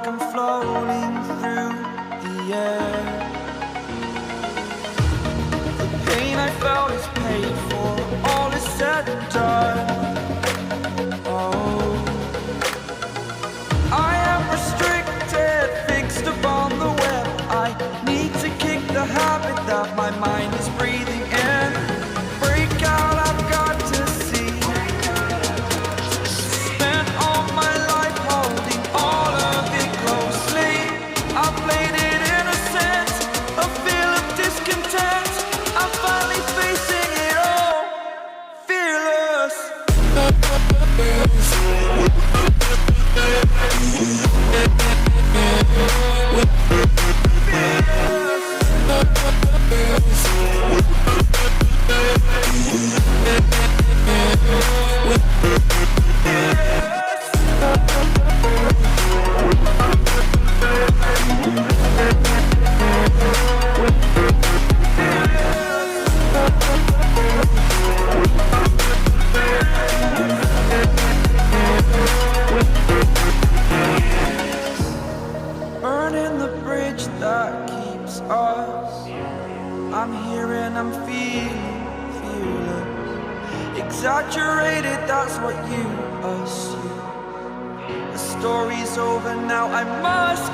like I'm floating through the air. The pain I felt is paid for, all is said and done. Oh, I am restricted, fixed upon the web. I need to kick the habit that my mind is breathing in. Break out, I've got to see. Spent all my life holding all of it closely. I played it innocent, a feel of discontent. I'm finally facing it all, fearless. Burning the bridge that keeps us. I'm here and I'm feeling fearless. Exaggerated, that's what you assume. The story's over now, I must